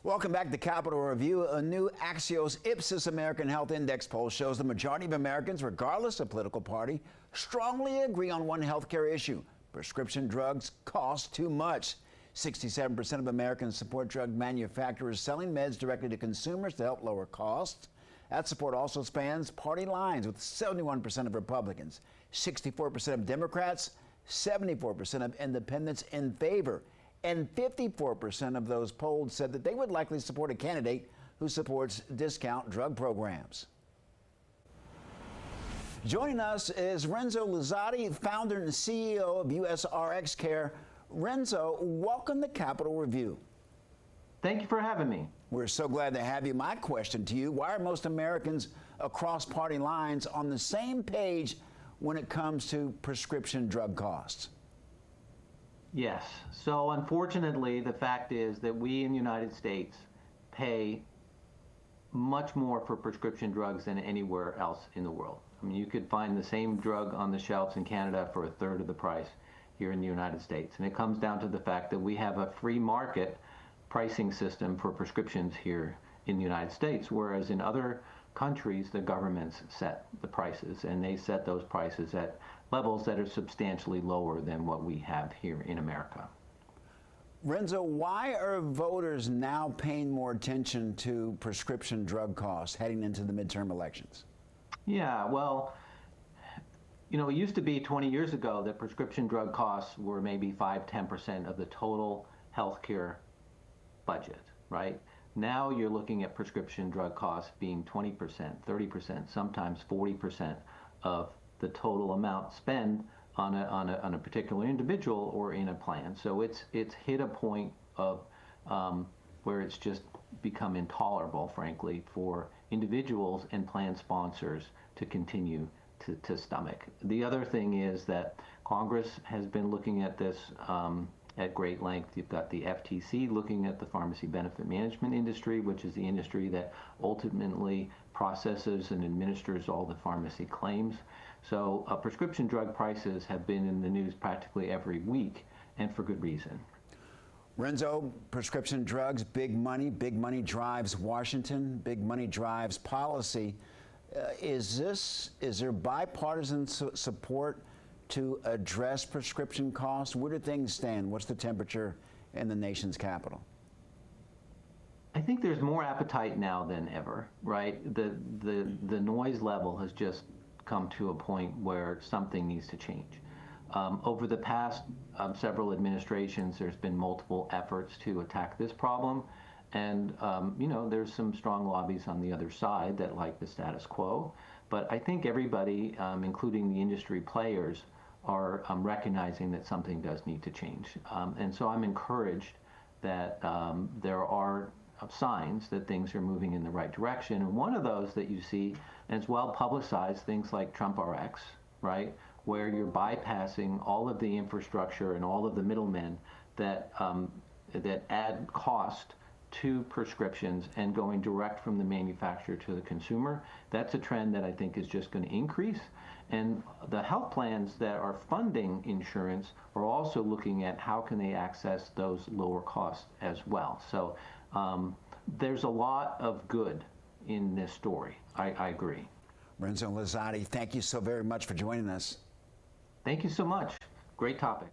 Welcome back to Capital Review. A new Axios-Ipsos American Health Index poll shows the majority of Americans, regardless of political party, strongly agree on one healthcare issue: prescription drugs cost too much. 67% of Americans support drug manufacturers selling meds directly to consumers to help lower costs. That support also spans party lines, with 71% of Republicans, 64% of Democrats, 74% of independents in favor. And 54% of those polled said that they would likely support a candidate who supports discount drug programs. Joining us is Renzo Luzzatti, founder and CEO of USRX Care. Renzo, welcome to Capital Review. Thank you for having me. We're so glad to have you. My question to you: why are most Americans across party lines on the same page when it comes to prescription drug costs? Yes. So unfortunately, the fact is that we in the United States pay much more for prescription drugs than anywhere else in the world. I mean, you could find the same drug on the shelves in Canada for a third of the price here in the United States. And it comes down to the fact that we have a free market pricing system for prescriptions here in the United States, whereas in other countries, the governments set the prices, and they set those prices at levels that are substantially lower than what we have here in America. Renzo, why are voters now paying more attention to prescription drug costs heading into the midterm elections? Yeah, well, you know, it used to be 20 years ago that prescription drug costs were maybe 5–10% of the total healthcare budget, right? Now you're looking at prescription drug costs being 20%, 30%, sometimes 40% of the total amount spent on a particular individual or in a plan. So it's hit a point of where it's just become intolerable, frankly, for individuals and plan sponsors to continue to stomach. The other thing is that Congress has been looking at this at great length. You've got the FTC looking at the pharmacy benefit management industry, which is the industry that ultimately processes and administers all the pharmacy claims. So prescription drug prices have been in the news practically every week, and for good reason. Renzo, prescription drugs, big money drives Washington, big money drives policy. Is there bipartisan support to address prescription costs? Where do things stand? What's the temperature in the nation's capital? I think there's more appetite now than ever, right? The noise level has just come to a point where something needs to change. Over the past several administrations, there's been multiple efforts to attack this problem. And, you know, there's some strong lobbies on the other side that like the status quo. But I think everybody, including the industry players, are recognizing that something does need to change. And so I'm encouraged that there are signs that things are moving in the right direction. And one of those that you see, and it's well publicized, things like Trump RX, right, where you're bypassing all of the infrastructure and all of the middlemen that add cost to prescriptions and going direct from the manufacturer to the consumer. That's a trend that I think is just going to increase. And the health plans that are funding insurance are also looking at how can they access those lower costs as well. So there's a lot of good in this story. I agree. Renzo Luzzatti, thank you so very much for joining us. Thank you so much. Great topic.